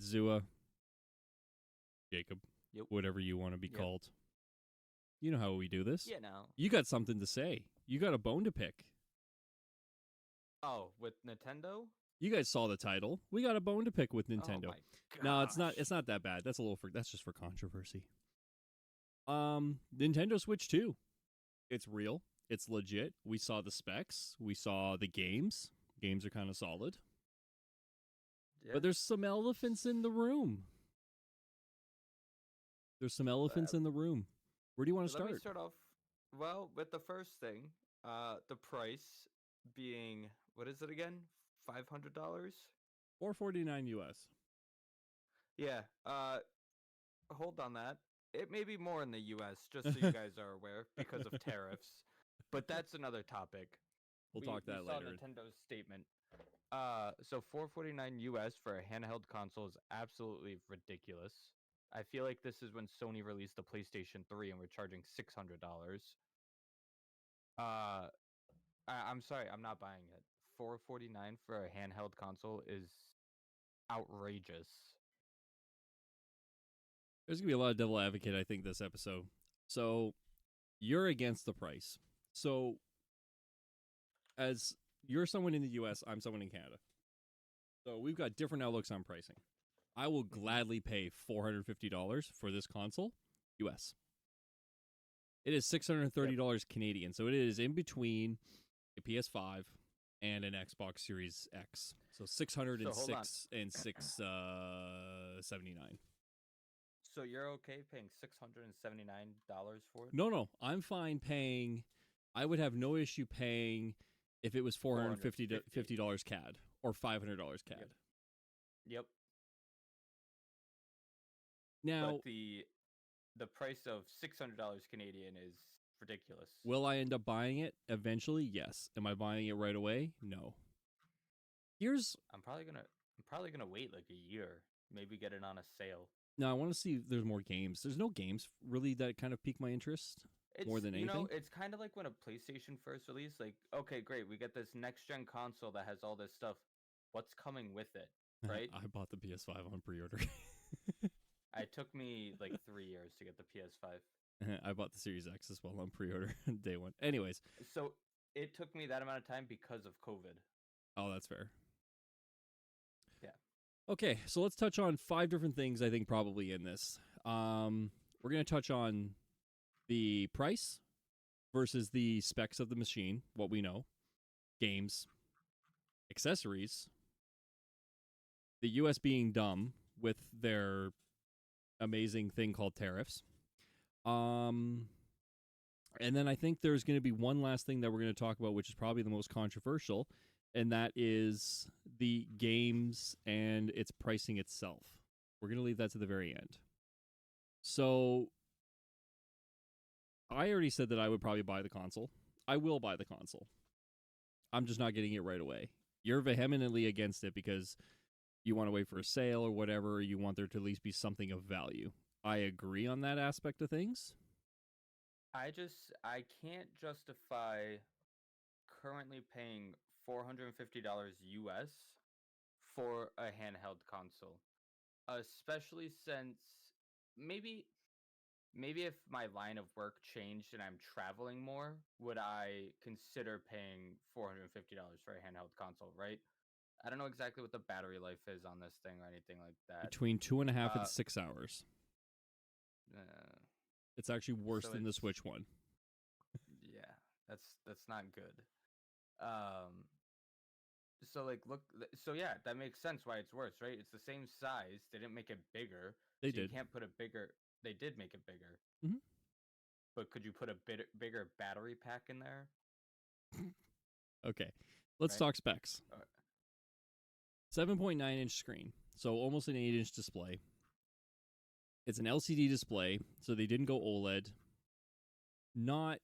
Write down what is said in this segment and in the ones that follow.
Zua, Jacob, Yep. whatever you want to be Yep. called. You know how we do this. Yeah, no. You got something to say. You got a bone to pick. Oh, with Nintendo? You guys saw the title. We got a bone to pick with Oh Nintendo. my No, it's not. gosh. It's not that bad. That's just for controversy. Nintendo Switch 2. It's real. It's legit. We saw the specs. We saw the games. Games are kind of solid. Yeah. But there's some elephants in the room. There's some elephants in the room. Where do you want to start? Let me start off, well, with the first thing. The price being, what is it again? $500? $449 US. Yeah. Hold on that. It may be more in the US, just so you guys are aware, because of tariffs. But that's another topic. We'll talk that we saw later. Nintendo's statement. So $449 US for a handheld console is absolutely ridiculous. I feel like this is when Sony released the PlayStation 3 and we're charging $600. I'm sorry, I'm not buying it. $449 for a handheld console is outrageous. There's going to be a lot of devil advocate, I think, this episode. So, you're against the price. So, as you're someone in the US, I'm someone in Canada. So, we've got different outlooks on pricing. I will gladly pay $450 for this console, US. It is $630 Canadian. So, it is in between a PS5 and an Xbox Series X. So, 606 and 679. So you're okay paying $679 for it? No, I'm fine paying. I would have no issue paying if it was $450 CAD or $500 CAD. Yep. Now, but the price of $600 Canadian is ridiculous. will I end up buying it eventually? Yes. Am I buying it right away? No. I'm probably gonna wait like a year, maybe get it on a sale. No, I want to see if there's more games. There's no games really that kind of pique my interest more than anything. It's kind of like when a PlayStation first released. Like, okay, great, we get this next gen console that has all this stuff. What's coming with it, right? I bought the PS5 on pre-order. It took me like 3 years to get the PS5. I bought the Series X as well on pre-order day one. Anyways. So it took me that amount of time because of COVID. Oh, that's fair. Yeah. Okay, so let's touch on 5 different things I think probably in this. We're going to touch on the price versus the specs of the machine, what we know, games, accessories, the US being dumb with their amazing thing called tariffs. And then I think there's going to be one last thing that we're going to talk about, which is probably the most controversial, and that is the games and its pricing itself. We're going to leave that to the very end. So, I already said that I would probably buy the console. I will buy the console. I'm just not getting it right away. You're vehemently against it because you want to wait for a sale or whatever. You want there to at least be something of value. I agree on that aspect of things. I can't justify currently paying $450 US for a handheld console, especially since maybe if my line of work changed and I'm traveling more, would I consider paying $450 for a handheld console, right? I don't know exactly what the battery life is on this thing or anything like that. Between 2.5 and 6 hours. It's actually worse than the Switch one. Yeah, that's not good. So yeah, that makes sense why it's worse, right? It's the same size. They didn't make it bigger. They did. You can't put a bigger. They did make it bigger. Mm-hmm. But could you put a bigger battery pack in there? Okay, let's talk specs. 7.9-inch screen, so almost an 8-inch display. It's an LCD display, so they didn't go OLED. Not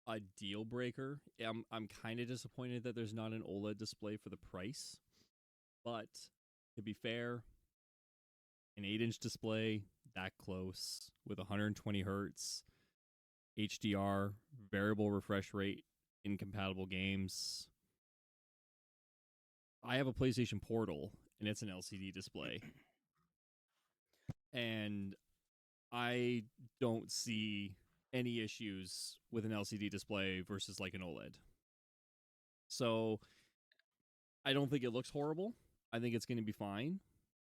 a deal breaker. I'm kind of disappointed that there's not an OLED display for the price. But to be fair, an 8-inch display that close with 120 hertz, HDR, variable refresh rate, incompatible games. I have a PlayStation Portal, and it's an LCD display. and I don't see any issues with an LCD display versus like an OLED. So I don't think it looks horrible. I think it's going to be fine.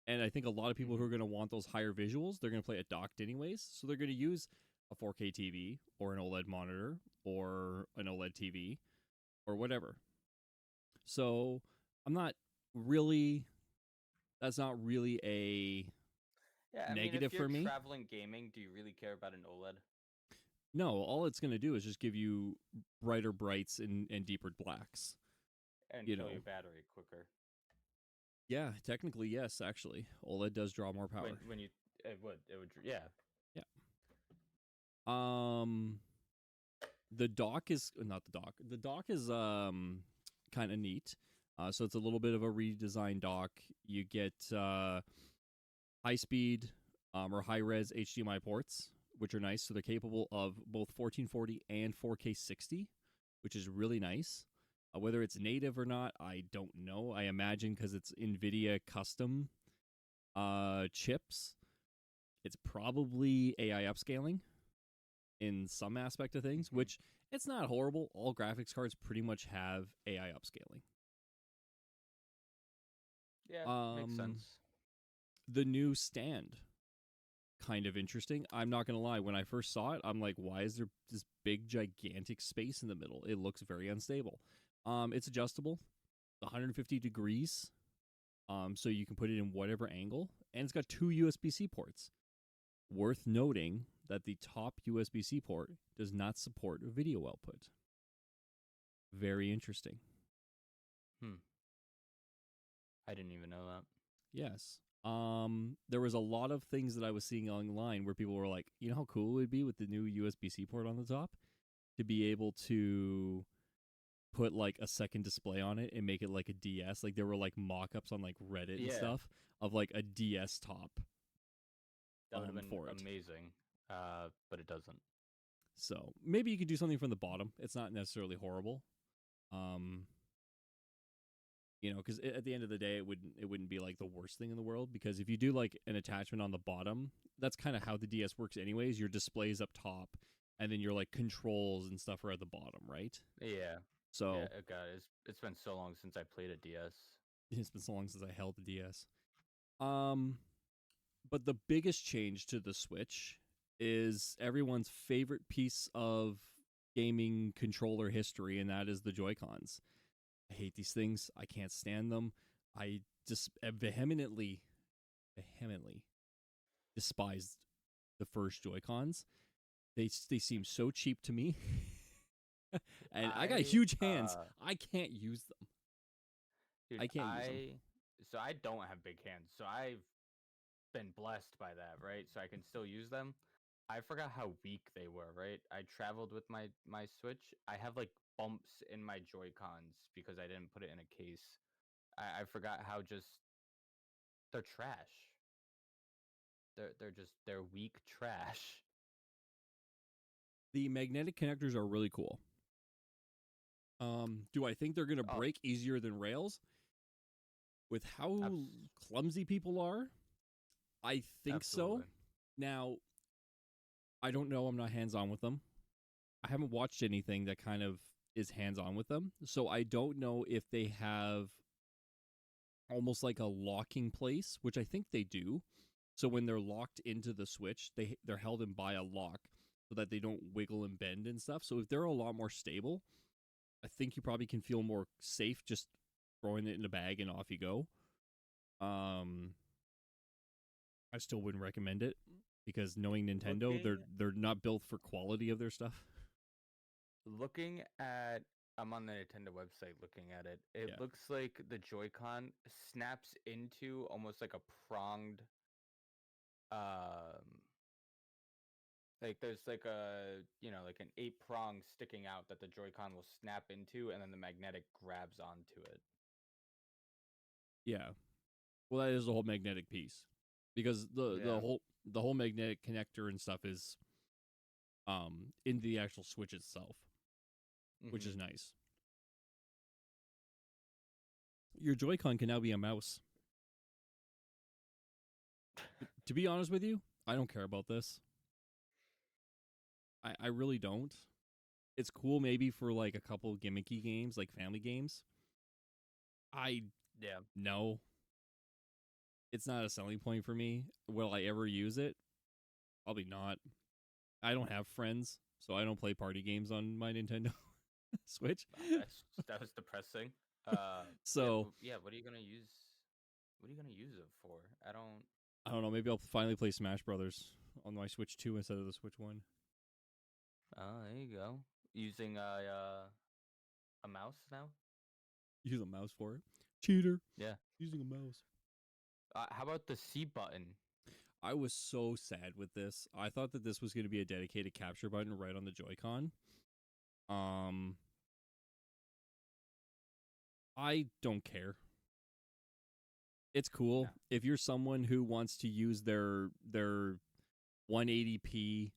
And I think a lot of people who Hmm. are going to want those higher visuals, they're going to play it docked anyways. So they're going to use a 4K TV or an OLED monitor or an OLED TV or whatever. So I'm not really, that's not really a Yeah, I mean, if negative you're for me. traveling gaming, do you really care about an OLED? No, all it's going to do is just give you brighter brights and deeper blacks. And You kill your know, battery quicker yeah, technically, yes, actually. OLED does draw more power. when you it would yeah. Yeah. Um, the dock is not the dock. The dock is kind of neat. So it's a little bit of a redesigned dock. You get high speed or high res HDMI ports, which are nice. So they're capable of both 1440 and 4K 60, which is really nice. Whether it's native or not, I don't know. I imagine because it's NVIDIA custom chips, it's probably AI upscaling in some aspect of things, Hmm. which it's not horrible. All graphics cards pretty much have AI upscaling. Yeah, makes Um, sense. the new stand, kind of interesting. I'm not gonna lie. When I first saw it, I'm like, why is there this big gigantic space in the middle? It looks very unstable. It's adjustable, 150 degrees. So you can put it in whatever angle, and it's got two USB-C ports. Worth noting that the top USB-C port does not support video output. Very interesting. Hmm. I didn't even know that. Yes. There was a lot of things that I was seeing online where people were like, you know how cool it would be with the new USB-C port on the top to be able to put like a second display on it and make it like a DS. Like there were like mock-ups on like Reddit and Yeah, stuff of like a DS top that would have been for it. amazing. But it doesn't. So maybe you could do something from the bottom. It's not necessarily horrible. Um, because at the end of the day, it wouldn't be like the worst thing in the world. Because if you do like an attachment on the bottom, that's kind of how the DS works, anyways. Your display's up top, and then your like controls and stuff are at the bottom, right? Yeah, yeah. So God, it's been so long since I played a DS. it's been so long since I held the DS. Um, but the biggest change to the Switch is everyone's favorite piece of gaming controller history, and that is the Joy Cons. I hate these things. I can't stand them. I just vehemently despised the first Joy Cons. They seem so cheap to me, and I got I huge hands. I can't use them. dude, I can't use them. I don't have big hands, so I've been blessed by that, right? So I can still use them. I forgot how weak they were, right? I traveled with my Switch. I have like bumps in my Joy Cons because I didn't put it in a case. I forgot how just they're trash. They're weak trash. The magnetic connectors are really cool. Do I think they're gonna Oh, break easier than rails? With how abs- clumsy people are, I think so. absolutely. Now, I don't know. I'm not hands on with them. I haven't watched anything that kind of is hands on with them. So I don't know if they have almost like a locking place, which I think they do. So when they're locked into the Switch, they're held in by a lock so that they don't wiggle and bend and stuff. So if they're a lot more stable, I think you probably can feel more safe just throwing it in a bag and off you go. Um, I still wouldn't recommend it because knowing Nintendo, they're Looking they're not built for quality of their stuff. looking at I'm on the Nintendo website looking at it. It Yeah. looks like the Joy-Con snaps into almost like a pronged um like there's like a like an eight prong sticking out that the Joy-Con will snap into and then the magnetic grabs onto it. Yeah. Well, that is the whole magnetic piece because the Yeah. whole magnetic connector and stuff is in the actual Switch itself, which is Mhm. nice. Your Joy-Con can now be a mouse. To be honest with you, I don't care about this. I really don't. It's cool maybe for like a couple gimmicky games, like family games. I Yeah. no, it's not a selling point for me. Will I ever use it? Probably not. I don't have friends, so I don't play party games on my Nintendo Switch. That was depressing. So yeah. What are you gonna use? What are you gonna use it for? I don't. I don't know. Maybe I'll finally play Smash Brothers on my Switch 2 instead of the Switch 1. Oh, there you go. Using a mouse now. Use a mouse for it. Cheater. Yeah. Using a mouse. How about the C button? I was so sad with this. I thought that this was going to be a dedicated capture button right on the Joy-Con. I don't care. It's cool No. if you're someone who wants to use their 180p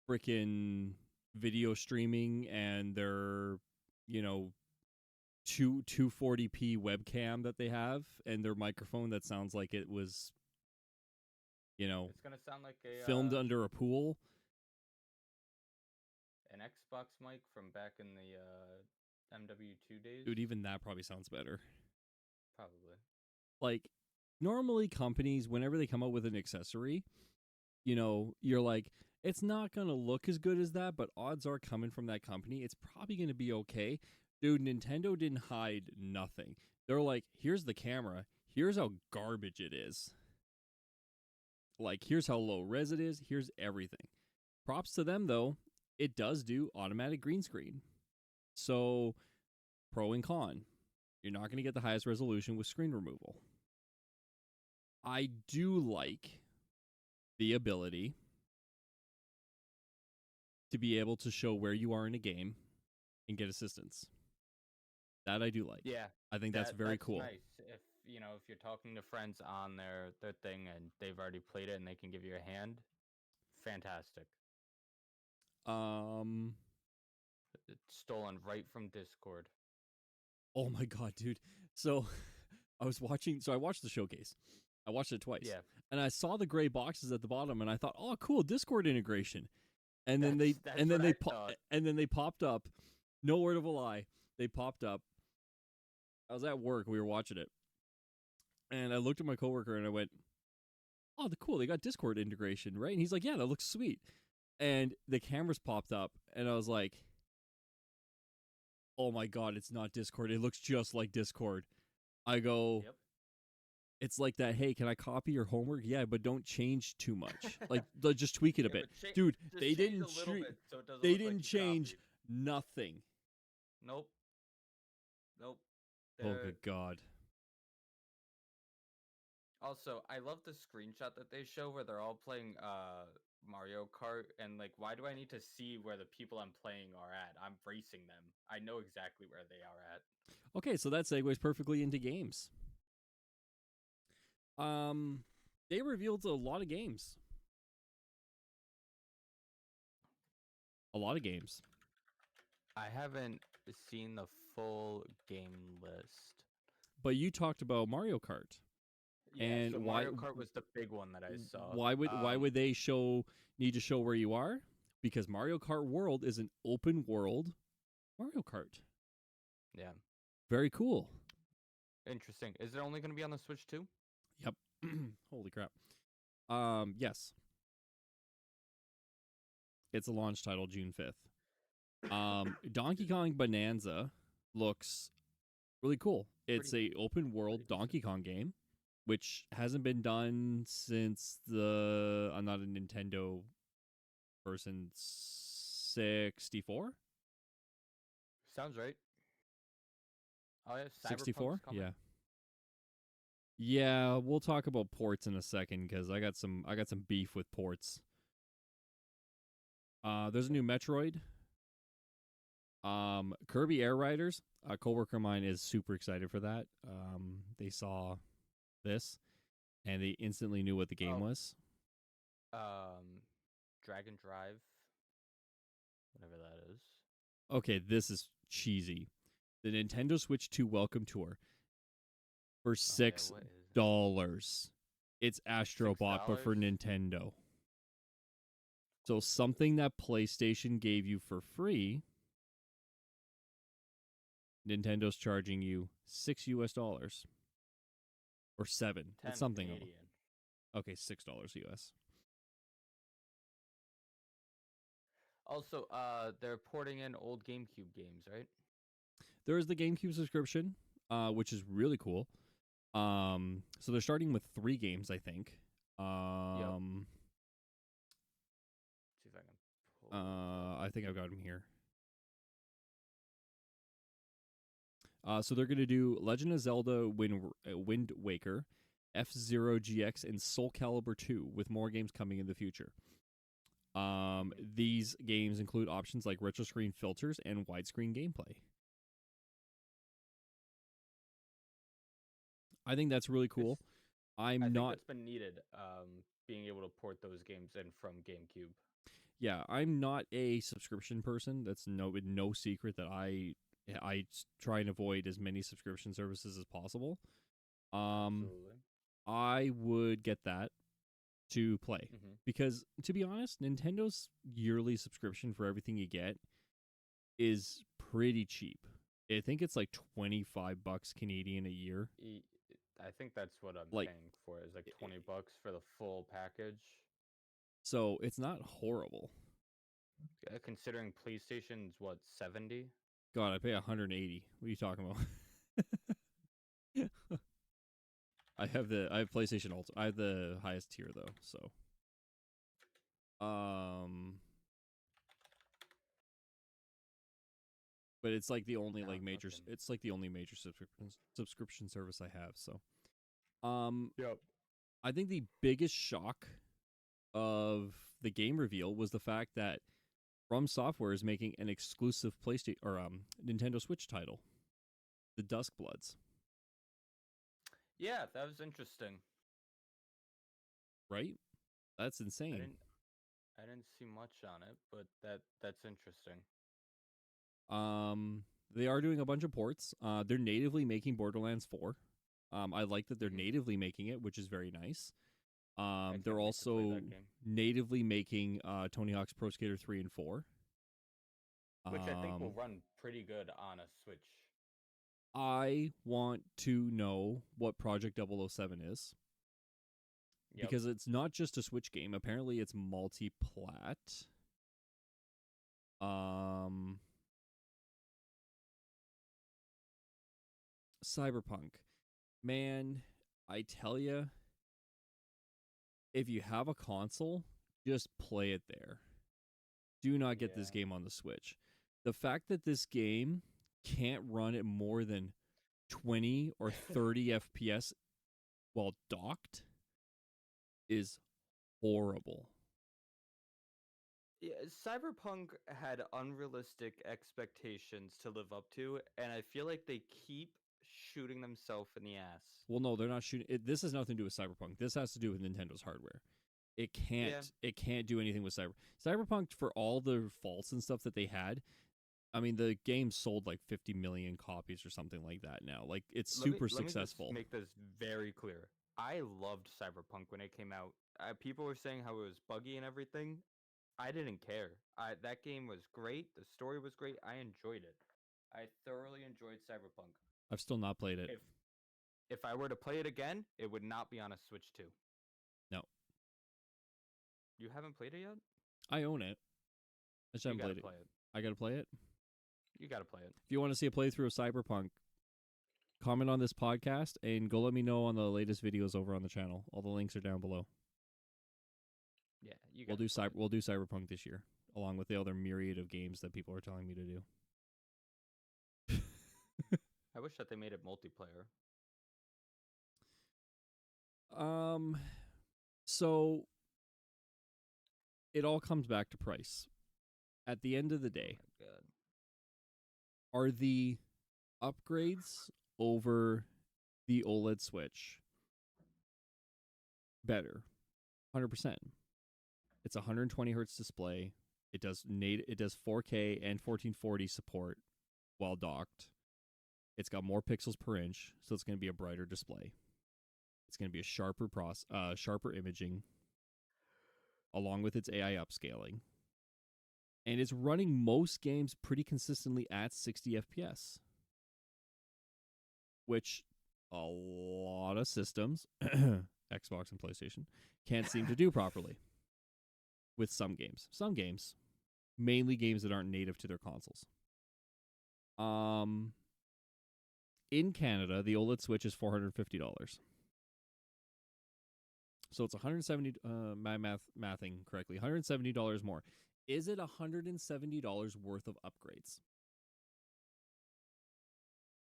freaking video streaming and their, you know, 240p webcam that they have and their microphone that sounds like it was, you know, It's gonna sound like filmed under a pool. an Xbox mic from back in the MW2 days. Dude, even that probably sounds better. Probably. Like, normally companies, whenever they come out with an accessory, you know, you're like, it's not going to look as good as that, but odds are coming from that company, it's probably going to be okay. Dude, Nintendo didn't hide nothing. They're like, here's the camera. Here's how garbage it is. Like, here's how low res it is. Here's everything. Props to them, though. It does do automatic green screen. So, pro and con. You're not going to get the highest resolution with screen removal. I do like the ability to be able to show where you are in a game and get assistance. That I do like. Yeah. I think that's very cool. Nice. If you're talking to friends on their thing and they've already played it and they can give you a hand, fantastic. It's stolen right from Discord. Oh my god, dude. So I watched the showcase. I watched it twice. Yeah. And I saw the gray boxes at the bottom and I thought, "Oh, cool, Discord integration." And then they popped up. No word of a lie. They popped up. I was at work, we were watching it. And I looked at my coworker and I went, "Oh, cool, they got Discord integration, right?" And he's like, "Yeah, that looks sweet." And the cameras popped up and I was like, "Oh my god, it's not Discord. It looks just like Discord." I go, Yep. It's like that, "Hey, can I copy your homework?" "Yeah, but don't change too much." Like, just tweak it a bit. Dude, they didn't change nothing. Nope. Oh, good god. Also, I love the screenshot that they show where they're all playing Mario Kart, and like, why do I need to see where the people I'm playing are at? I'm racing them. I know exactly where they are at. Okay, so that segues perfectly into games. They revealed a lot of games. I haven't seen the full game list. But you talked about Mario Kart. Yeah, and so why Mario Kart was the big one that I saw. Why would they need to show where you are? Because Mario Kart World is an open world Mario Kart. Yeah. Very cool. Interesting. Is it only going to be on the Switch too? Yep. Holy crap. Yes. It's a launch title June 5th. Donkey Kong Bonanza looks really cool. It's a open world Donkey Kong game, which hasn't been done since I'm not a Nintendo person, 64? Sounds right. Oh yeah, 64? Yeah. Yeah, we'll talk about ports in a second because I got some beef with ports. There's a new Metroid. Kirby Air Riders. A coworker of mine is super excited for that. They saw this and they instantly knew what the game was. Dragon Drive. Whatever that is. Okay, this is cheesy. The Nintendo Switch 2 Welcome Tour for $6. It's $6. Astrobot, but for Nintendo. So something that PlayStation gave you for free, Nintendo's charging you $6 or 7. 10 It's something. Canadian. Okay, $6 US. Also, they're porting in old GameCube games, right? There is the GameCube subscription, which is really cool. So they're starting with 3 games, I think. Yep. See if I can pull. I think I've got them here. So they're going to do Legend of Zelda Wind Waker, F-Zero GX, and Soul Calibur 2, with more games coming in the future. These games include options like retro screen filters and widescreen gameplay. I think that's really cool. I think that's been needed, being able to port those games in from GameCube. Yeah, I'm not a subscription person. That's no secret that I try and avoid as many subscription services as possible. Absolutely. I would get that to play because, to be honest, Nintendo's yearly subscription for everything you get is pretty cheap. I think it's like $25 Canadian a year. I think that's what I'm paying for. Is like $20 for the full package. So it's not horrible. Considering PlayStation's what, 70? God, I pay 180. What are you talking about? I have PlayStation Ultimate. I have the highest tier though, so but it's like the only major it's like the only major subscription service I have, so yep. I think the biggest shock of the game reveal was the fact that From Software is making an exclusive PlayStation or Nintendo Switch title, The Duskbloods. Yeah, that was interesting. Right? That's insane. I didn't see much on it, but that's interesting. They are doing a bunch of ports. They're natively making Borderlands 4. I like that they're natively making it, which is very nice. They're also natively making Tony Hawk's Pro Skater 3 and 4. Which I think will run pretty good on a Switch. I want to know what Project 007 is. Yep. Because it's not just a Switch game. Apparently it's multi-plat. Cyberpunk. Man, I tell you, if you have a console, just play it there. Do not get this game on the Switch. The fact that this game can't run at more than 20 or 30 FPS while docked is horrible. Yeah, Cyberpunk had unrealistic expectations to live up to, and I feel like they keep shooting themselves in the ass. Well, no, they're not shooting. This has nothing to do with Cyberpunk. This has to do with Nintendo's hardware. It can't do anything with Cyberpunk for all the faults and stuff that they had. I mean, the game sold like 50 million copies or something like that now. Like, it's super successful. Let me just make this very clear. I loved Cyberpunk when it came out. People were saying how it was buggy and everything. I didn't care. That game was great. The story was great. I enjoyed it. I thoroughly enjoyed Cyberpunk. I've still not played it. If I were to play it again, it would not be on a Switch 2. No. You haven't played it yet? I own it. I just haven't played it. I gotta play it? You gotta play it. If you want to see a playthrough of Cyberpunk, comment on this podcast and go let me know on the latest videos over on the channel. All the links are down below. Yeah, we'll do Cyberpunk this year, along with the other myriad of games that people are telling me to do. I wish that they made it multiplayer. So it all comes back to price. At the end of the day, are the upgrades over the OLED Switch better? 100%. It's a 120 hertz display. It does 4K and 1440 support while docked. It's got more pixels per inch, so it's going to be a brighter display. It's going to be a sharper imaging, along with its AI upscaling, and it's running most games pretty consistently at 60 FPS, which a lot of systems, Xbox and PlayStation, can't seem to do properly with some games. Some games, mainly games that aren't native to their consoles. In Canada, the OLED Switch is $450. So it's 170. My mathing correctly, $170 more. Is it $170 worth of upgrades?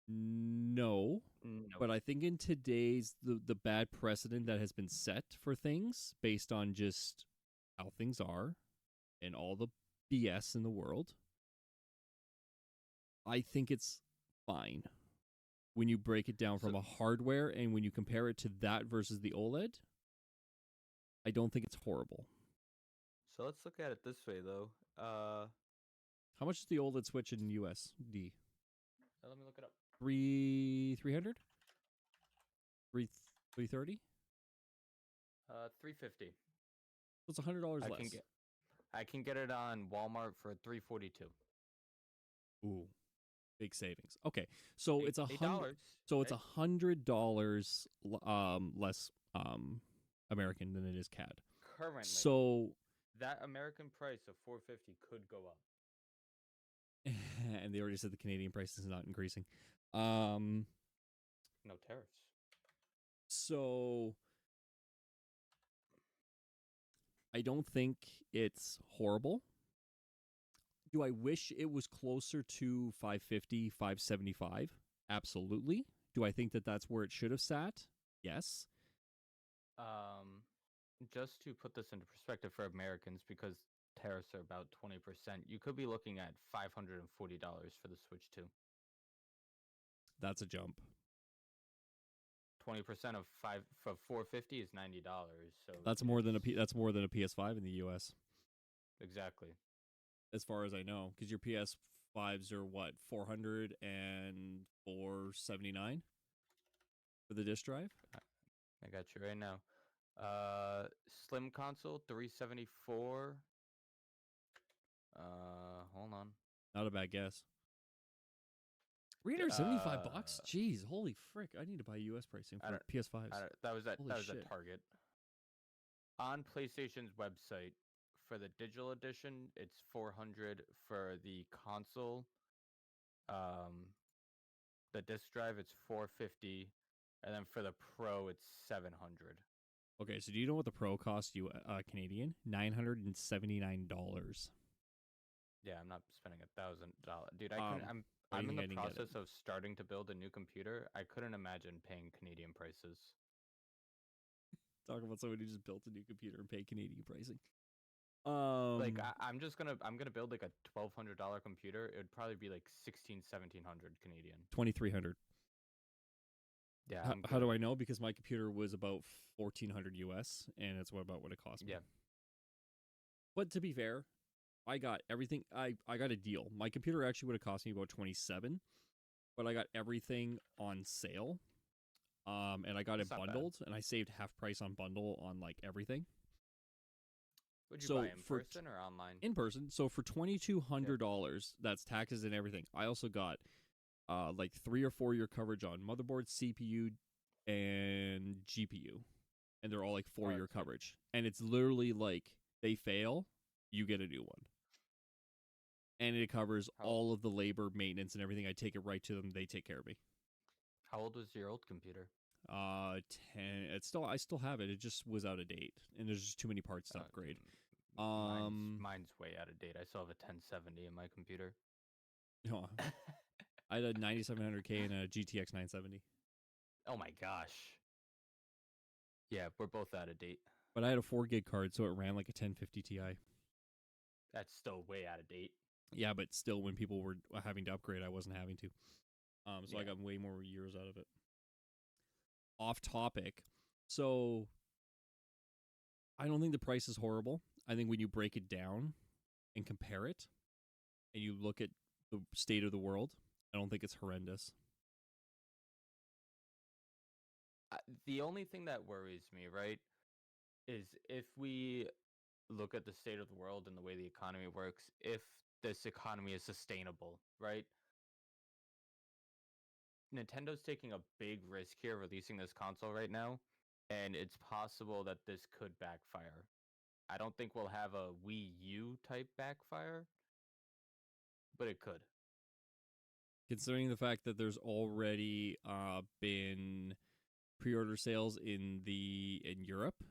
No, Nope. but I think in today's the bad precedent that has been set for things based on just how things are and all the BS in the world, I think it's fine when you break it down from So a hardware, and when you compare it to that versus the OLED. I don't think it's horrible. so let's look at it this way though. How much is the OLED Switch in USD? Let me look it up. 300? 330? 350. So it's $100 I less. can get it on Walmart for 342. Ooh, big savings. Okay, so it's $8. so it's right? $100 less American than it is CAD. Currently. So That American price of 450 could go up. and they already said the Canadian price is not increasing. Um No tariffs. so I don't think it's horrible. Do I wish it was closer to 550, 575? Absolutely. Do I think that that's where it should have sat? Yes. Just to put this into perspective for Americans, because tariffs are about 20%, you could be looking at $540 for the Switch 2. That's a jump. 20% of 450 is $90. So That's more than a PS5 in the US, exactly. as far as I know, because your PS5s are what, 400 and 479 for the disc drive? I got you right now. Slim console 374. Hold on. Not a bad guess. $375? Jeez, holy frick. I need to buy US pricing for PS5s. That was Holy at shit. Target. On PlayStation's website, for the digital edition, it's 400. For the console, the disc drive, it's 450, and then for the Pro, it's 700. Okay, so do you know what the Pro cost you Canadian? $979. Yeah, I'm not spending $1,000, dude. Why do I'm you in think the I didn't get process it? of starting to build a new computer. I couldn't imagine paying Canadian prices. Talk about someone who just built a new computer and paid Canadian pricing. Like I'm gonna build like a $1,200 computer. It would probably be like 1,1700 Canadian. 2,300. Yeah, How do I know? Because my computer was about 1,400 US, and it's about what it cost me. Yeah. But to be fair, I got everything. I got a deal. My computer actually would have cost me about 27, but I got everything on sale. And I got That's it not bad. bundled, and I saved half price on bundle on like everything. Would you So buy in person or online? In person. So for $2,200, that's taxes and everything. I also got like 3 or 4 year coverage on motherboard, CPU, and GPU, and they're all like 4 year coverage. And it's literally like they fail, you get a new one, and it covers all of the labor, maintenance, and everything. I take it right to them. They take care of me. How old was your old computer? 10. I still have it. It just was out of date, and there's just too many parts to upgrade. Mine's way out of date. I still have a 1070 in my computer. No, I had a 9700K and a GTX 970. Oh my gosh. Yeah, we're both out of date. But I had a 4 gig card, so it ran like a 1050 Ti. That's still way out of date. Yeah, but still, when people were having to upgrade, I wasn't having to. So I got way more years out of it. Off topic. So I don't think the price is horrible. I think when you break it down and compare it, and you look at the state of the world, I don't think it's horrendous. The only thing that worries me, right, is if we look at the state of the world and the way the economy works, if this economy is sustainable, right? Nintendo's taking a big risk here releasing this console right now, and it's possible that this could backfire. I don't think we'll have a Wii U type backfire, but it could. Considering the fact that there's already been pre-order sales in Europe,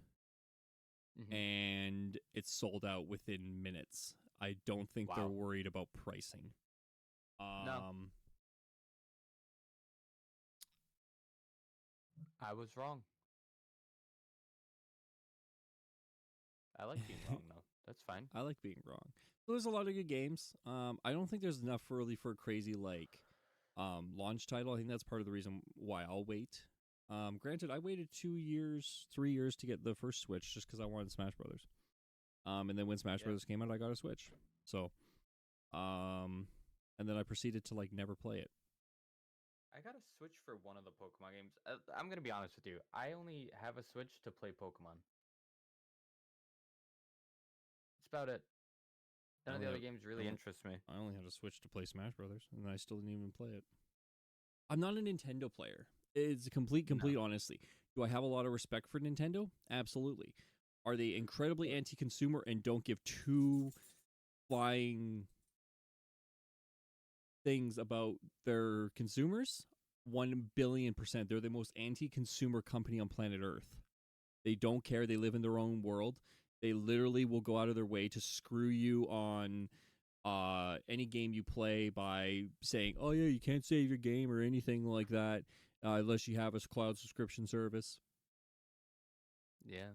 Mm-hmm. and it's sold out within minutes. I don't think they're Wow. worried about pricing. No, I was wrong. I like being wrong, though. That's fine. I like being wrong. So there's a lot of good games. I don't think there's enough really for a crazy launch title. I think that's part of the reason why I'll wait. Granted, I waited 2 years, 3 years to get the first Switch just because I wanted Smash Brothers. And then when Smash Yeah. Brothers came out, I got a Switch. So, and then I proceeded to never play it. I got a Switch for one of the Pokemon games. I'm going to be honest with you. I only have a Switch to play Pokemon. That's about it. I None of only the other have, games I really only, interest me. I only had a Switch to play Smash Brothers, and I still didn't even play it. I'm not a Nintendo player. It's a complete No. honesty. Do I have a lot of respect for Nintendo? Absolutely. Are they incredibly anti-consumer and don't give two flying things about their consumers? 1,000,000,000%. They're the most anti-consumer company on planet Earth. They don't care. They live in their own world. They literally will go out of their way to screw you on any game you play by saying, "Oh yeah, you can't save your game or anything like that unless you have a cloud subscription service." Yeah.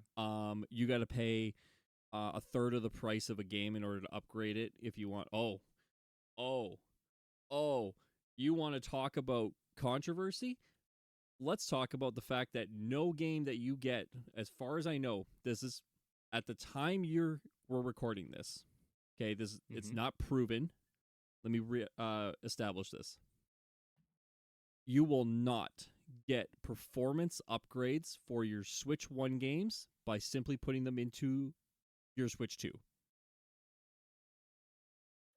You got to pay a third of the price of a game in order to upgrade it if you want. Oh, oh, you want to talk about controversy? Let's talk about the fact that no game that you get, as far as I know, this is at the time we're recording this. Okay, it's Mm-hmm. not proven. Let me establish this. You will not get performance upgrades for your Switch 1 games by simply putting them into your Switch 2.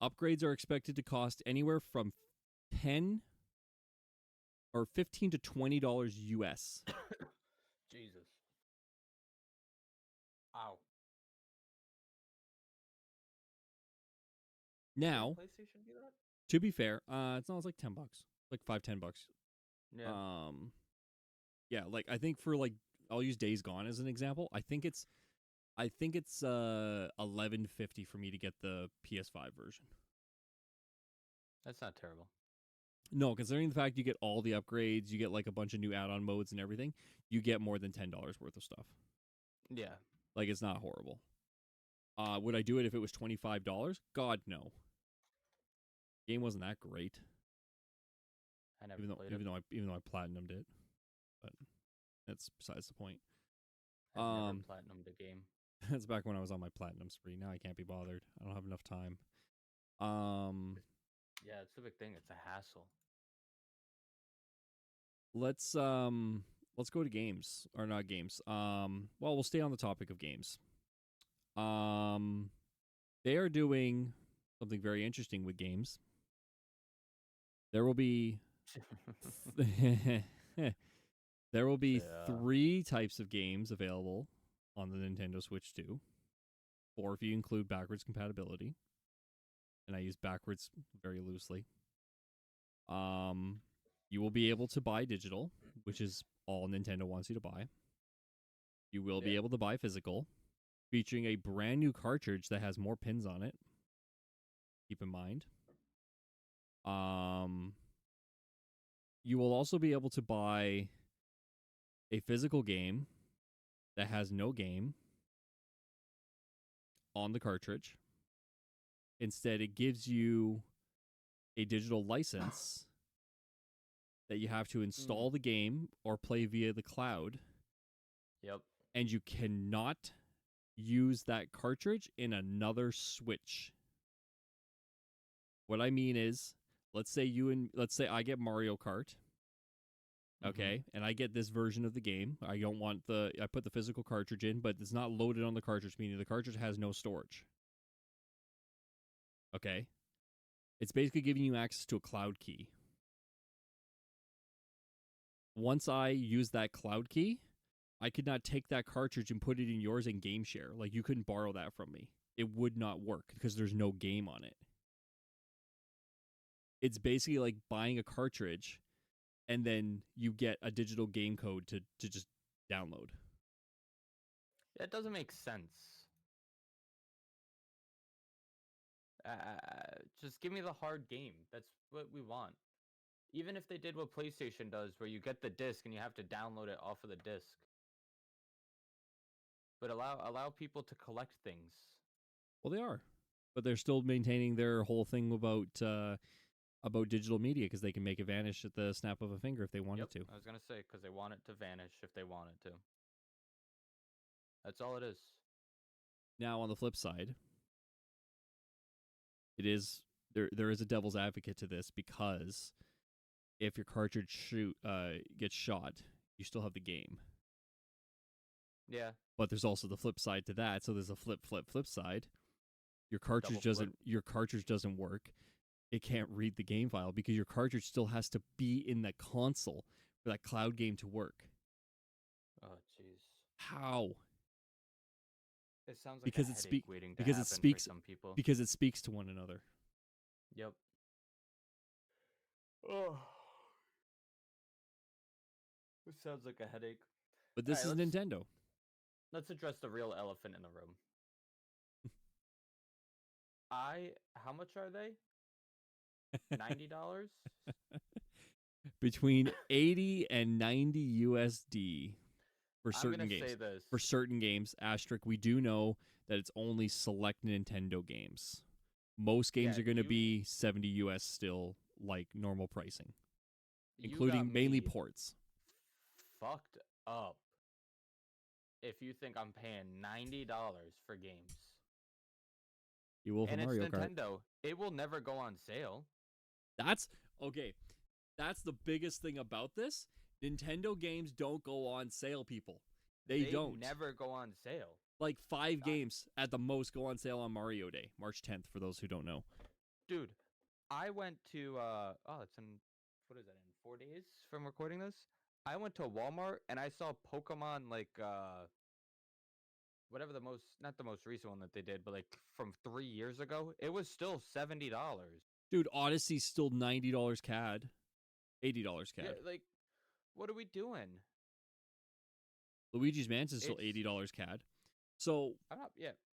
Upgrades are expected to cost anywhere from 10 or $15 to $20 US. Jesus. Ow. Didn't Now, PlayStation do that? to be fair, it's like $10, like $5-10. Yeah. Um, yeah, like I think for I'll use Days Gone as an example. I think it's $11.50 for me to get the PS5 version. That's not terrible. No, considering the fact you get all the upgrades, you get like a bunch of new add-on modes and everything, you get more than $10 worth of stuff. Yeah. Like it's not horrible. Would I do it if it was $25? God no. Game wasn't that great. I never Even though played it. even though I platinumed it, but that's besides the point. I've never Um, platinumed a game. that's back when I was on my platinum spree. Now I can't be bothered. I don't have enough time. Um, Yeah, it's the big thing. It's a hassle. let's go to games or not games. Well, we'll stay on the topic of games. Um, they are doing something very interesting with games. There will be there will be Yeah. 3 types of games available on the Nintendo Switch 2, or if you include backwards compatibility, and I use backwards very loosely. You will be able to buy digital, which is all Nintendo wants you to buy. You will be Yeah. able to buy physical, featuring a brand new cartridge that has more pins on it. Keep in mind. You will also be able to buy a physical game that has no game on the cartridge. Instead, it gives you a digital license that you have to install the game or play via the cloud, Yep. and you cannot use that cartridge in another Switch. What I mean is, let's say I get Mario Kart Okay, and I get this version of the game. I don't want I put the physical cartridge in, but it's not loaded on the cartridge, meaning the cartridge has no storage. Okay, it's basically giving you access to a cloud key. Once I use that cloud key, I could not take that cartridge and put it in yours and game share. Like, you couldn't borrow that from me. It would not work because there's no game on it. It's basically like buying a cartridge and then you get a digital game code to just download. That doesn't make sense. Just give me the hard game. That's what we want. Even if they did what PlayStation does, where you get the disc and you have to download it off of the disc. But allow people to collect things. Well, they are, but they're still maintaining their whole thing about digital media because they can make it vanish at the snap of a finger if they wanted to. I was gonna say because they want it to vanish if they wanted to. That's all it is. Now, on the flip side, it is there is a devil's advocate to this because if your cartridge gets shot, you still have the game. Yeah. But there's also the flip side to that. So there's a flip side. Your cartridge doesn't work. It can't read the game file because your cartridge still has to be in the console for that cloud game to work. Oh, jeez. How? It sounds like because a it headache waiting to because happen it speaks for some people. because it speaks to one another. Yep. Oh. It sounds like a headache. But this is Nintendo. Let's address the real elephant in the room. How much are they? $90? Between 80 and 90 USD for certain games. Say this. For certain games, asterisk, we do know that it's only select Nintendo games. Most games are going to be 70 US still, like normal pricing, including mainly ports. Fucked up. If you think I'm paying $90 for games. You will for Mario Kart. Nintendo. It will never go on sale. That's okay. That's the biggest thing about this. Nintendo games don't go on sale, people. They don't. Never go on sale. Like 5 games at the most go on sale on Mario Day, March 10th, for those who don't know. Dude, I went to, it's in, what is that, in 4 days from recording this? I went to Walmart and I saw Pokemon, like, whatever not the most recent one that they did, but like from 3 years ago, it was still $70. Dude, Odyssey's still $90 CAD. $80 CAD. Yeah, like, what are we doing? Luigi's Mansion is still $80 CAD. So,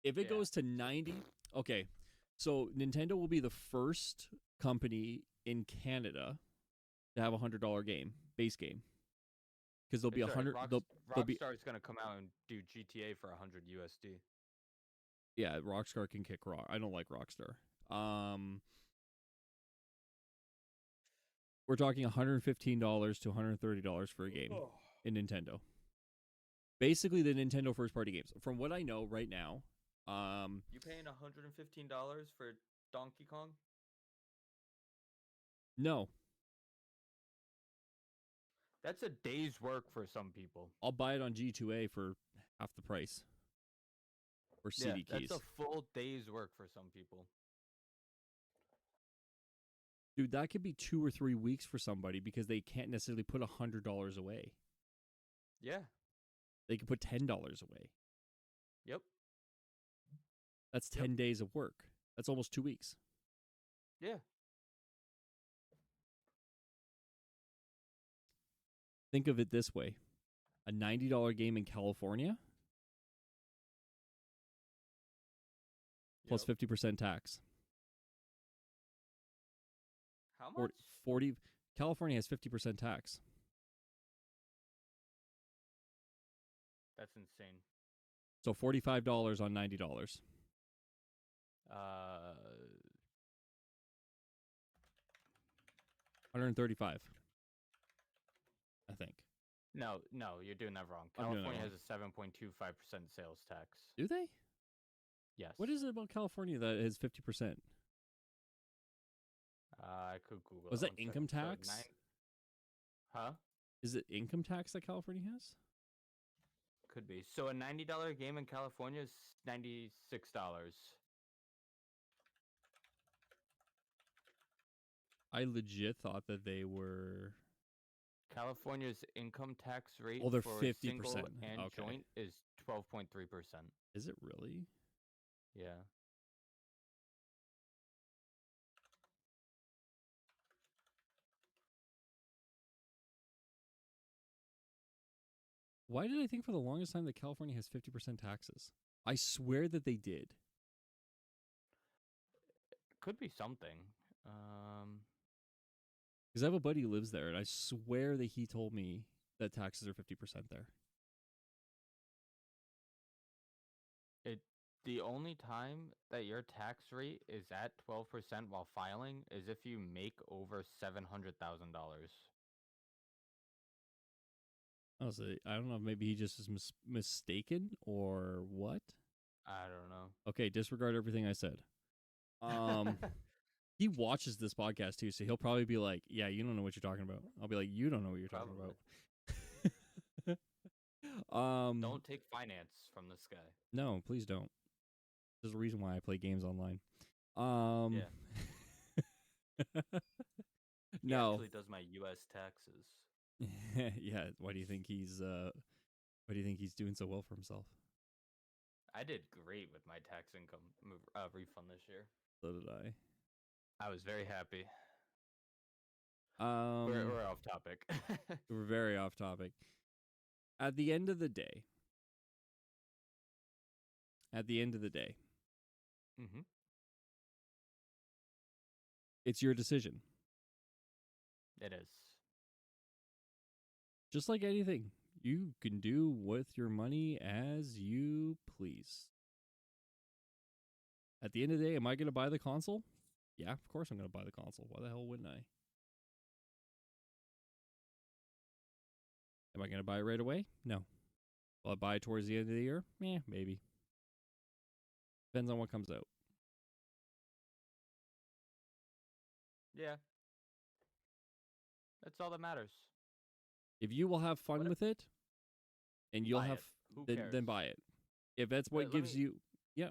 if it goes to 90, okay. So, Nintendo will be the first company in Canada to have a $100 game, base game. Because there'll be Rockstar's going to come out and do GTA for 100 USD. Yeah, Rockstar can kick rock. I don't like Rockstar. We're talking $115 to $130 for a game in Nintendo. Basically, the Nintendo first-party games. From what I know right now, you paying $115 for Donkey Kong? No. That's a day's work for some people. I'll buy it on G2A for half the price. Or CD keys. That's a full day's work for some people. Dude, that could be 2 or 3 weeks for somebody because they can't necessarily put $100 away. Yeah. They could put $10 away. Yep. That's 10 days of work. That's almost 2 weeks. Yeah. Think of it this way. A $90 game in California plus 50% tax. How much? 40 California has 50% tax. That's insane. So $45 on $90. $135. I think. No, you're doing that wrong. California has a 7.25% sales tax. Do they? Yes. What is it about California that is 50%? I could Google. Was that income tax? Huh? Is it income tax that California has? Could be. So a $90 game in California is $96. I legit thought that they were. California's income tax rate Oh, they're for 50%. single and Okay. joint is 12.3%. Is it really? Yeah. Why did I think for the longest time that California has 50% taxes? I swear that they did. Could be something. Um, Because I have a buddy who lives there, and I swear that he told me that taxes are 50% there. it the only time that your tax rate is at 12% while filing is if you make over $700,000. Honestly, I don't know if maybe he just is mistaken or what. I don't know. Okay, disregard everything I said. He watches this podcast too, so he'll probably be like, "Yeah, you don't know what you're talking about." I'll be like, "You don't know what you're talking Probably. about." Don't take finance from this guy. No, please don't. There's a reason why I play games online. Yeah. He No. actually does my US taxes. Yeah. Why do you think he's doing so well for himself? I did great with my tax income refund this year. So did I. I was very happy. Um, We're off topic. we're very off topic. At the end of the day, Mm-hmm. it's your decision. It is. Just like anything, you can do with your money as you please. At the end of the day, am I going to buy the console? Yeah, of course I'm going to buy the console. Why the hell wouldn't I? Am I going to buy it right away? No. Will I buy it towards the end of the year? Maybe. Depends on what comes out. Yeah. That's all that matters. If you will have fun with it, and you'll buy have, it. Who cares? then buy it. If that's what gives you, yeah.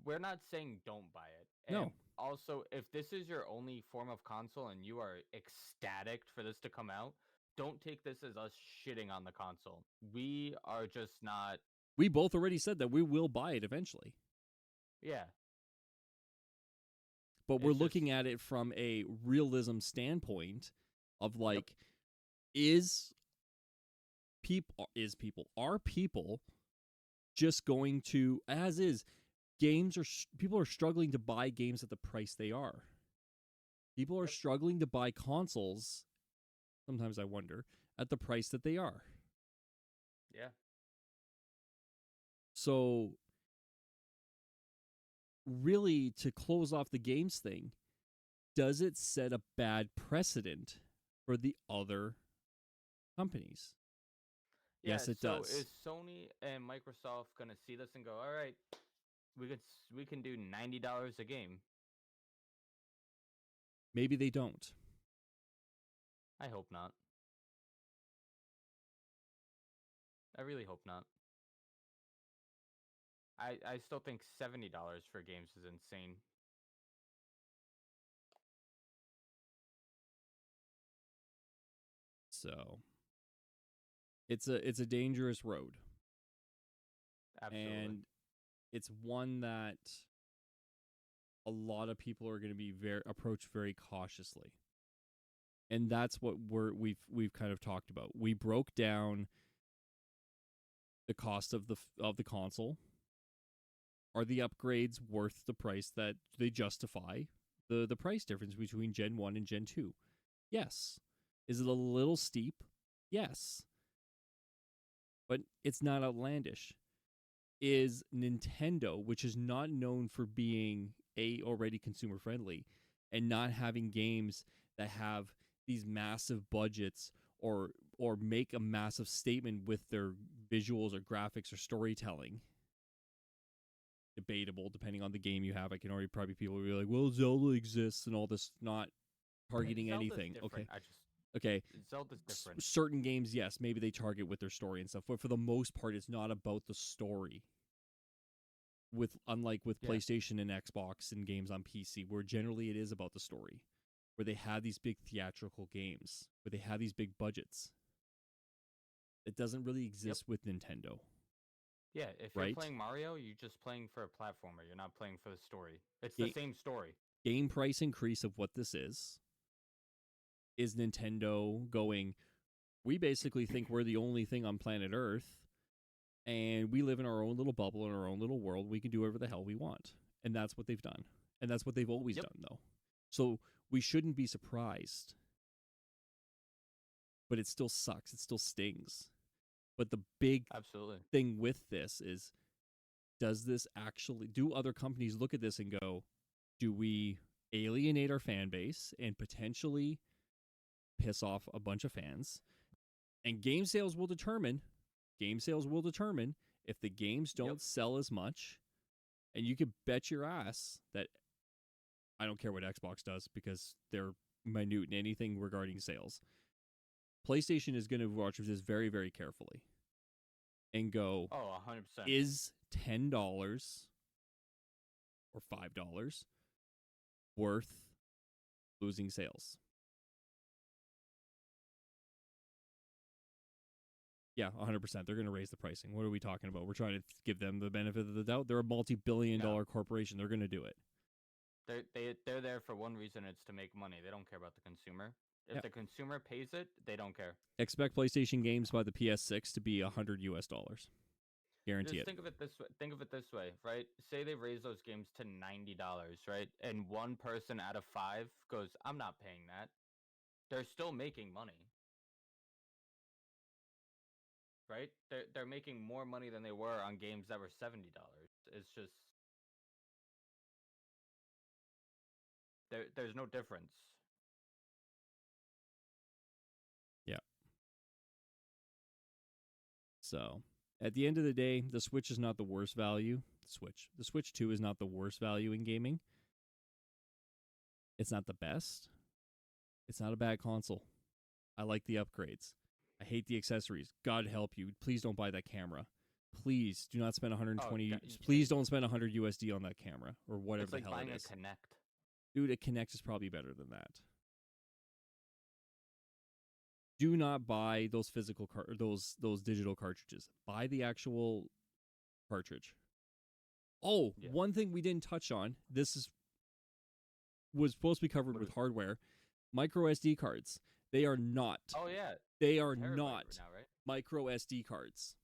We're not saying don't buy it. No. And also, if this is your only form of console and you are ecstatic for this to come out, don't take this as us shitting on the console. We are just not. We both already said that we will buy it eventually. Yeah. But we're looking at it from a realism standpoint of like, are people just going to, as is, people are struggling to buy games at the price they are. People are struggling to buy consoles, sometimes I wonder, at the price that they are. Yeah. So, really, to close off the games thing, does it set a bad precedent for the other companies? Yeah, Yes, it so does. is Sony and Microsoft gonna see this and go, all right, we can do $90 a game? Maybe they don't. I hope not. I really hope not. I still think $70 for games is insane. So it's a dangerous road. Absolutely. And it's one that a lot of people are going to be approach very cautiously. And that's what we've kind of talked about. We broke down the cost of the console. Are the upgrades worth the price that they justify the price difference between Gen 1 and Gen 2? Yes. Is it a little steep? Yes. But it's not outlandish. Is Nintendo, which is not known for being already consumer friendly and not having games that have these massive budgets or make a massive statement with their visuals or graphics or storytelling, debatable depending on the game you have. I can already probably people will be like, well, Zelda exists and all this, not targeting Zelda's anything. different. Okay. Okay, Zelda's different. certain games, yes, maybe they target with their story and stuff, but for the most part, it's not about the story. With unlike with Yeah. PlayStation and Xbox and games on PC, where generally it is about the story, where they have these big theatrical games, where they have these big budgets. It doesn't really Yep. exist with Nintendo, Yeah, if you're right? playing Mario, you're just playing for a platformer. You're not playing for the story. It's the Ga- same story. Game price increase of what this is Nintendo going, we basically think we're the only thing on planet Earth, and we live in our own little bubble in our own little world. We can do whatever the hell we want, and that's what they've done, and that's what they've always Yep. done, though. So we shouldn't be surprised, but it still sucks. It still stings. But the big Absolutely. thing with this is, does this actually, do other companies look at this and go, do we alienate our fan base and potentially piss off a bunch of fans? And game sales will determine if the games Yep. don't sell as much. And you could bet your ass that, I don't care what Xbox does because they're minute in anything regarding sales. PlayStation is going to watch this very, very carefully and go, Oh, 100%. is $10 or $5 worth losing sales? Yeah, 100%. They're going to raise the pricing. What are we talking about? We're trying to give them the benefit of the doubt. They're a multi-billion-dollar corporation. They're going to do it. They're there for one reason. It's to make money. They don't care about the consumer. If Yeah. the consumer pays it, they don't care. Expect PlayStation games by the PS6 to be $100. Guarantee Just it. think of it this way. Think of it this way, right? Say they raise those games to $90, right? And one person out of 5 goes, "I'm not paying that." They're still making money, right? They're making more money than they were on games that were $70. It's just there's no difference. Yeah. So, at the end of the day, the Switch is not the worst value. The Switch 2 is not the worst value in gaming. It's not the best. It's not a bad console. I like the upgrades. I hate the accessories. God help you. Please don't buy that camera. Please do not spend 120. Please don't spend 100 USD on that camera or whatever It's the like hell buying it a is. Connect. Dude, a Kinect is probably better than that. Do not buy those those digital cartridges. Buy the actual cartridge. Oh, Yeah. one thing we didn't touch on. Was supposed to be covered with hardware. Micro SD cards. They are not. Oh yeah. They are Terabyte not now, right? micro SD cards.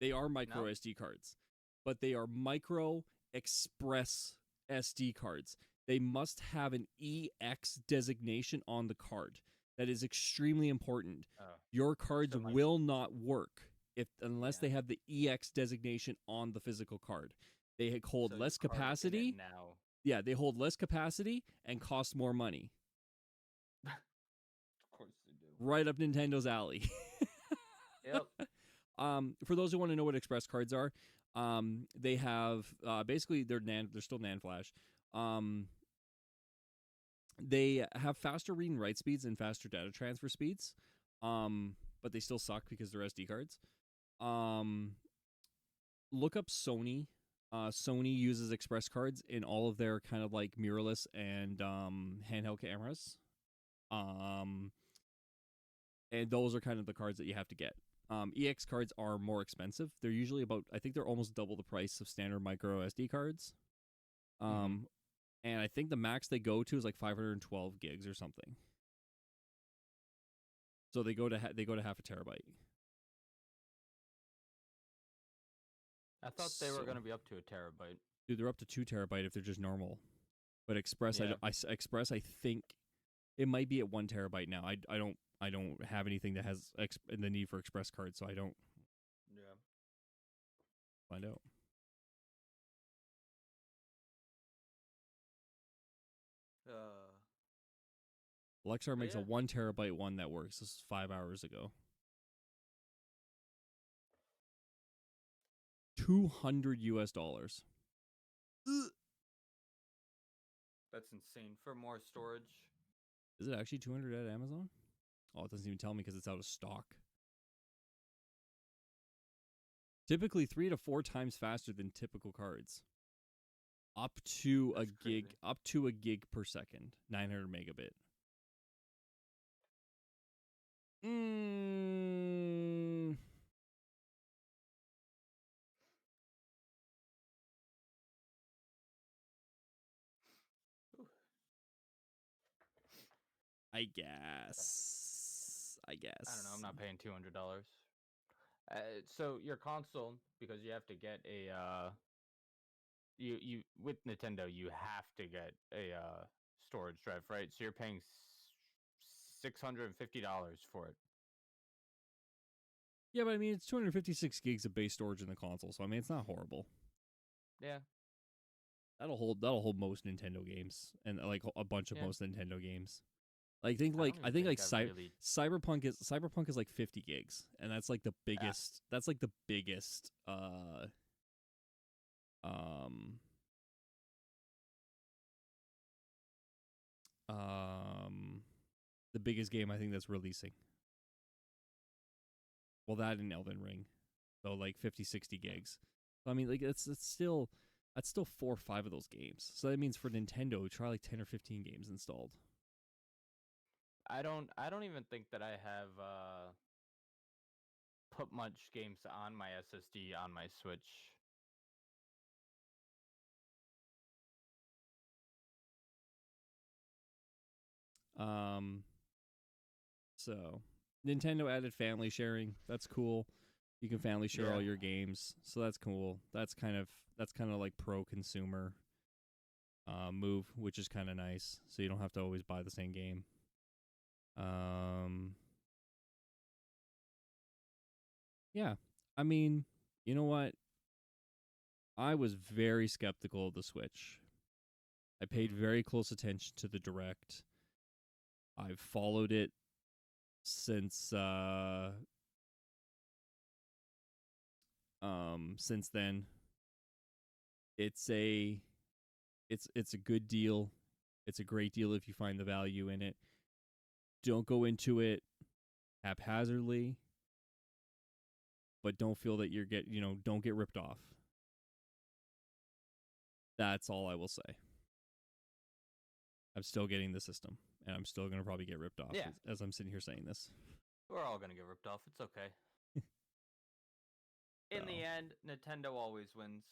They are micro No? SD cards, but they are micro express SD cards. They must have an EX designation on the card. That is extremely important. Oh. Your cards So like, will not work unless Yeah. they have the EX designation on the physical card. They hold so less your card in capacity. it now. Yeah, they hold less capacity and cost more money. Of course they do. Right up Nintendo's alley. Yep. For those who want to know what express cards are, they have basically they're still NAND flash. They have faster read and write speeds and faster data transfer speeds. But they still suck because they're SD cards. Look up Sony. Sony uses express cards in all of their kind of like mirrorless and handheld cameras. And those are kind of the cards that you have to get. EX cards are more expensive. They're usually I think they're almost double the price of standard micro SD cards. And I think the max they go to is like 512 gigs or something. So they go to half a terabyte. I thought they were going to be up to a terabyte. Dude, they're up to 2 terabyte if they're just normal. But Express, Yeah. Express, I think it might be at 1 terabyte now. I don't have anything that has the need for Express cards, so I don't. Yeah. Find out. Lexar makes a 1 terabyte one that works. This is 5 hours ago. $200. That's insane for more storage. Is it actually 200 at Amazon? Oh, it doesn't even tell me because it's out of stock. Typically 3 to 4 times faster than typical cards. Up to That's crazy. a gig per second, 900 megabit. Ooh. I guess. I don't know. I'm not paying $200. So your console, because you have to get a you with Nintendo, you have to get a storage drive, right? So you're paying $650 for it. Yeah, but I mean, it's 256 gigs of base storage in the console, so I mean, it's not horrible. Yeah. That'll hold most Nintendo games and like a bunch of Yeah. most Nintendo games. Like think I like don't I even think like I've really. Cyberpunk is like 50 gigs, and that's like the biggest. That's like the biggest. Um. Um. The biggest game I think that's releasing. Well, that and Elden Ring, so like 50, 60 gigs. So I mean, like it's still that's still 4 or 5 of those games. So that means for Nintendo, try like 10 or 15 games installed. I don't even think that I have put much games on my SSD on my Switch. Um. So Nintendo added family sharing. That's cool. You can family share Yeah. all your games, so that's cool. That's kind of like pro consumer move, which is kind of nice. So you don't have to always buy the same game. Um, yeah, I mean, you know what? I was very skeptical of the Switch. I paid Mhm. very close attention to the Direct. I've followed it since since then. It's a it's a good deal. It's a great deal if you find the value in it. Don't go into it haphazardly, but don't feel that don't get ripped off. That's all I will say. I'm still getting the system, and I'm still gonna probably get ripped off Yeah. as I'm sitting here saying this. We're all gonna get ripped off. It's okay. In So, the end, Nintendo always wins.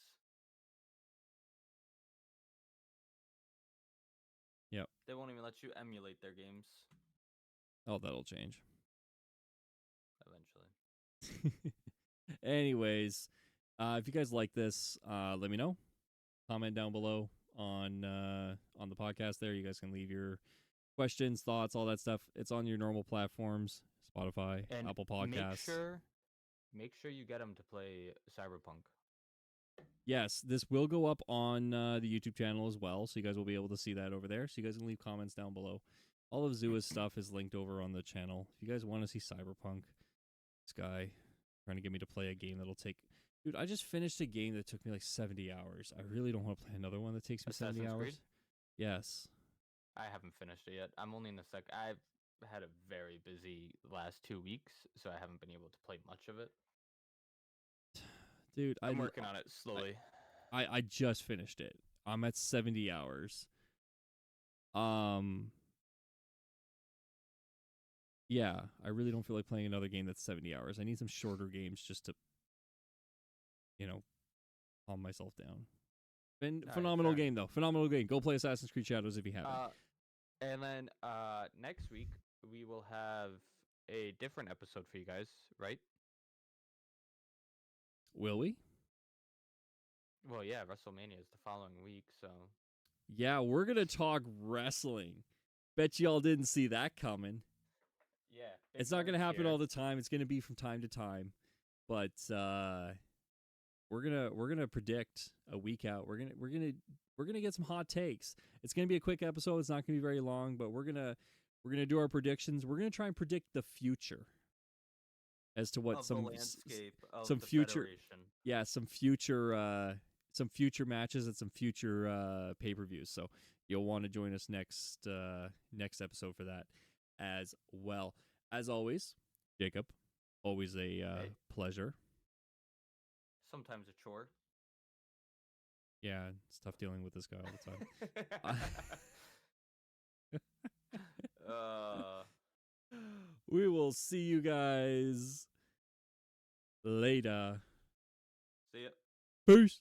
yep. They won't even let you emulate their games Oh, that'll change. eventually. Anyways, if you guys like this, let me know. Comment down below on the podcast. There, you guys can leave your questions, thoughts, all that stuff. It's on your normal platforms: Spotify, And Apple make Podcasts. sure make sure you get them to play Cyberpunk. Yes, this will go up on the YouTube channel as well, so you guys will be able to see that over there. So you guys can leave comments down below. All of Zua's stuff is linked over on the channel. If you guys want to see Cyberpunk, this guy trying to get me to play a game that'll take. Dude, I just finished a game that took me like 70 hours. I really don't want to play another one that takes me 70 Assassin's hours. Creed? Yes. I haven't finished it yet. I'm only in the I've had a very busy last 2 weeks, so I haven't been able to play much of it. Dude, I'm working on it slowly. I just finished it. I'm at 70 hours. Yeah, I really don't feel like playing another game that's 70 hours. I need some shorter games just to, calm myself down. Phenomenal game, though. Phenomenal game. Go play Assassin's Creed Shadows if you haven't. And then next week, we will have a different episode for you guys, right? Will we? Well, yeah, WrestleMania is the following week, so. Yeah, we're going to talk wrestling. Bet y'all didn't see that coming. Yeah. It's not going to happen all the time. It's going to be from time to time. But we're gonna predict a week out. We're gonna get some hot takes. It's gonna be a quick episode. It's not gonna be very long, but we're gonna do our predictions. We're gonna try and predict the future as to what of some the landscape of some the future Federation. some future matches and some future pay-per-views. So you'll want to join us next episode for that as well. As always, Jacob, always a Hey, pleasure. sometimes a chore. Yeah, it's tough dealing with this guy all the time. uh, We will see you guys later. see ya. Peace.